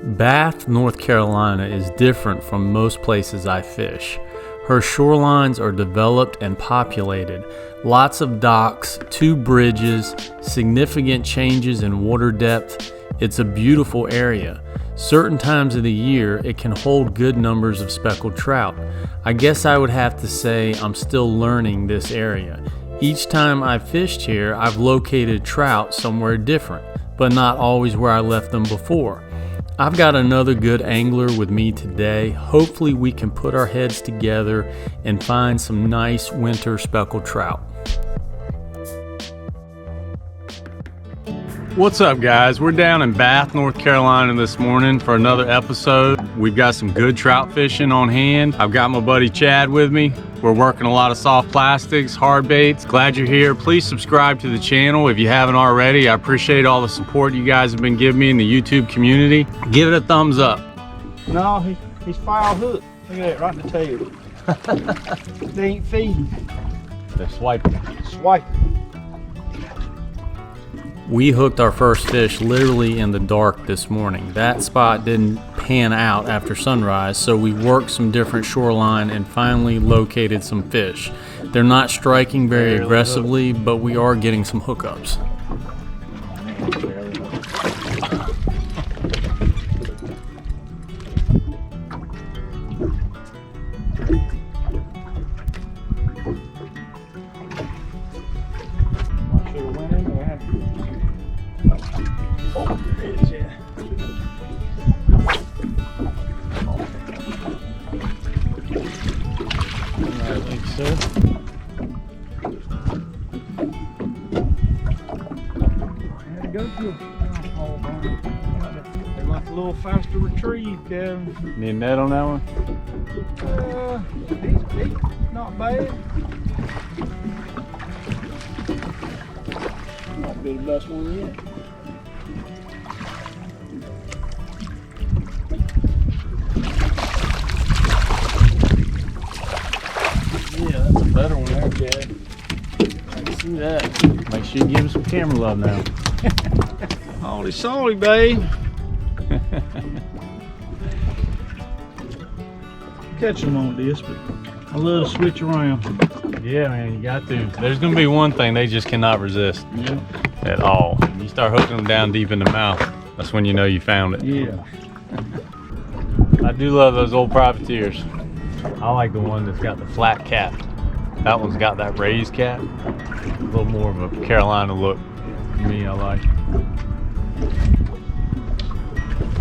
Bath, North Carolina is different from most places I fish. Her shorelines are developed and populated. Lots of docks, 2 bridges, significant changes in water depth. It's a beautiful area. Certain times of the year, it can hold good numbers of speckled trout. I guess I would have to say I'm still learning this area. Each time I've fished here, I've located trout somewhere different, but not always where I left them before. I've got another good angler with me today. Hopefully we can put our heads together and find some nice winter speckled trout. What's up, guys? We're down in Bath, North Carolina this morning for another episode. We've got some good trout fishing on hand. I've got my buddy Chad with me. We're working a lot of soft plastics, hard baits. Glad you're here. Please subscribe to the channel if you haven't already. I appreciate all the support you guys have been giving me in the YouTube community. Give it a thumbs up. No, he's foul hooked. Look at that, right in the tail. They ain't feeding. They're swiping. Swiping. We hooked our first fish literally in the dark this morning. That spot didn't pan out after sunrise, so we worked some different shoreline and finally located some fish. They're not striking very aggressively, but we are getting some hookups. They like a little faster retrieve, Kevin. Need a net on that one? He's not bad. Might be the best one yet. Yeah, that's a better one there, Chad. I can see that. Make sure you give him some camera love now. Holy solly, babe. Catch them on this, but I love to switch around. Yeah, man, you got to. There's gonna be one thing they just cannot resist. Yeah. At all. When you start hooking them down deep in the mouth, that's when you know you found it. Yeah. I do love those old privateers. I like the one that's got the flat cap. That one's got that raised cap. A little more of a Carolina look. To me, I like.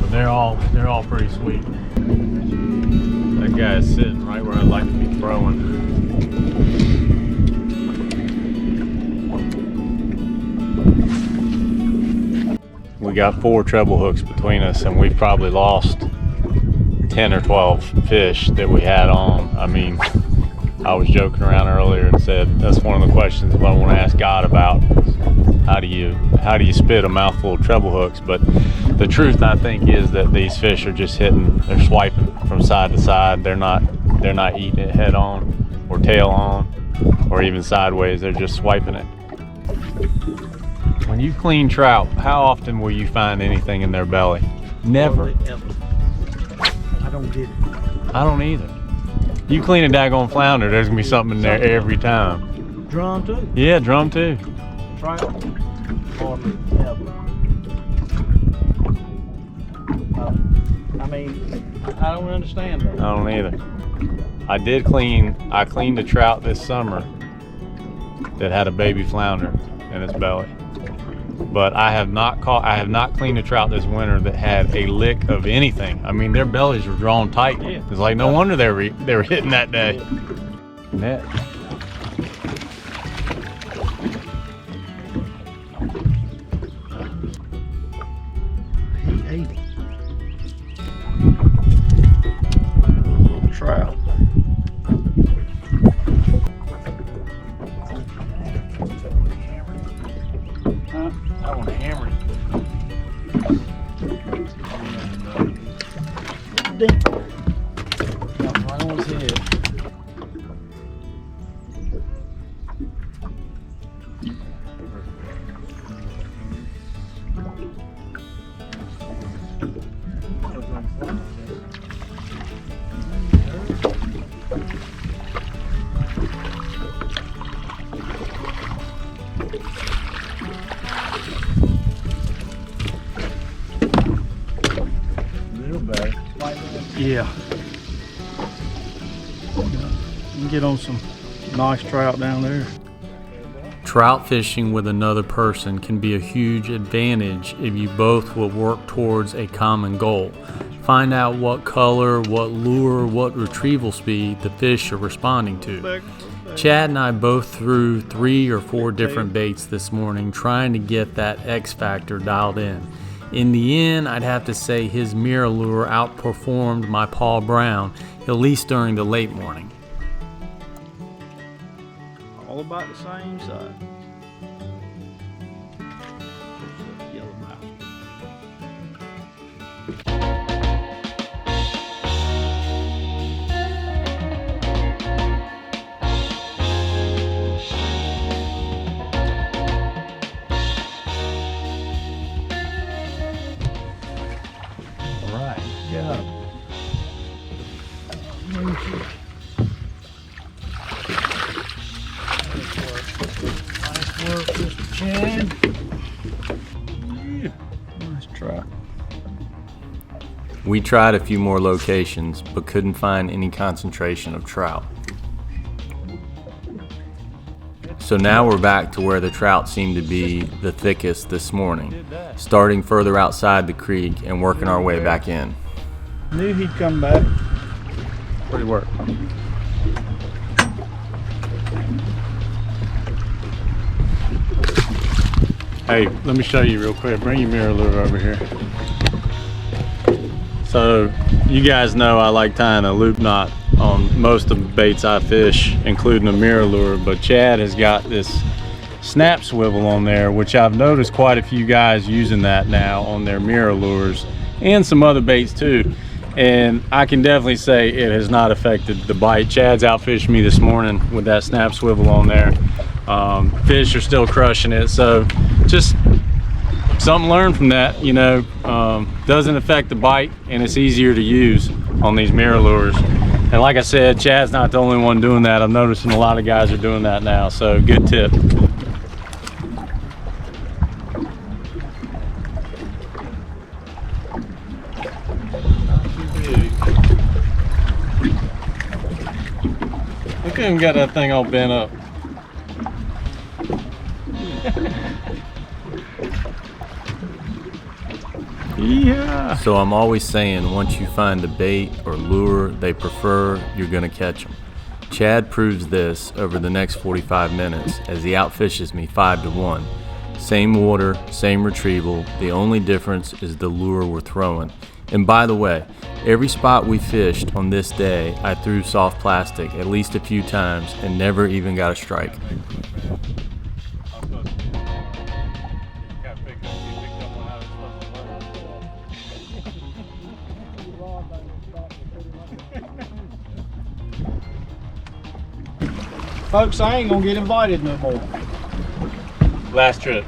But they're all pretty sweet. That guy is sitting right where I'd like to be throwing. We got 4 treble hooks between us, and we've probably lost 10 or 12 fish that we had on. I mean, I was joking around earlier and said that's one of the questions I want to ask God about. How do you spit a mouthful of treble hooks? But the truth, I think, is that these fish are just they're swiping from side to side. They're not eating it head on or tail on or even sideways. They're just swiping it. When you clean trout, how often will you find anything in their belly? Never. Ever. I don't get it. I don't either. You clean a daggone flounder, there's gonna be something in there every time. Drum too. Yeah, drum too. Trout. Hardly ever. I mean, I don't understand that. I don't either. I cleaned a trout this summer that had a baby flounder in its belly. But I have not cleaned a trout this winter that had a lick of anything. I mean, their bellies were drawn tight. Yeah. It's like no wonder they were hitting that day. Net. He ate it. Little trout. That one hammered. Right on his head. bad. Yeah. You can get on some nice trout down there. Trout fishing with another person can be a huge advantage if you both will work towards a common goal. Find out what color, what lure, what retrieval speed the fish are responding to. Chad and I both threw 3 or 4 different baits this morning trying to get that X factor dialed in. In the end, I'd have to say his mirror lure outperformed my Paul Brown, at least during the late morning. All about the same size. Yellowmouth. All right, got him. Work, Mr. Chad. Yeah, nice try. We tried a few more locations, but couldn't find any concentration of trout. So now we're back to where the trout seem to be the thickest this morning, starting further outside the creek and working our way back in. Knew he'd come back. Pretty work. Hey, let me show you real quick. Bring your mirror lure over here. So, you guys know I like tying a loop knot on most of the baits I fish, including a mirror lure, but Chad has got this snap swivel on there, which I've noticed quite a few guys using that now on their mirror lures and some other baits too. And I can definitely say it has not affected the bite. Chad's outfished me this morning with that snap swivel on there. Fish are still crushing it, so just something learned from that, you know. Doesn't affect the bite, and it's easier to use on these mirror lures. And like I said, Chad's not the only one doing that. I'm noticing a lot of guys are doing that now, so good tip. Look at him got that thing all bent up. Yeah. So I'm always saying, once you find a bait or lure they prefer, you're gonna catch them. Chad proves this over the next 45 minutes as he outfishes me 5-1. Same water, same retrieval, the only difference is the lure we're throwing. And by the way, every spot we fished on this day, I threw soft plastic at least a few times and never even got a strike. Folks, I ain't gonna get invited no more. Last trip.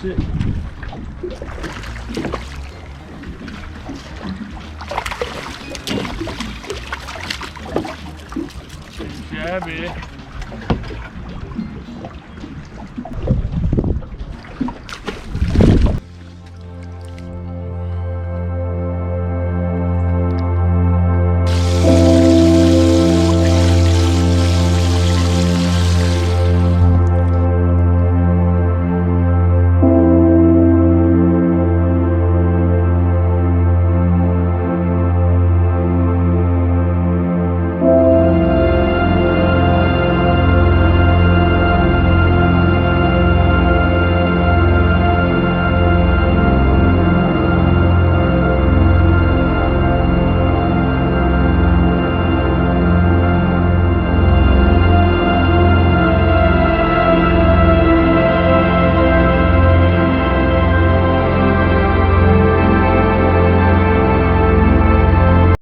Sit. Shabby.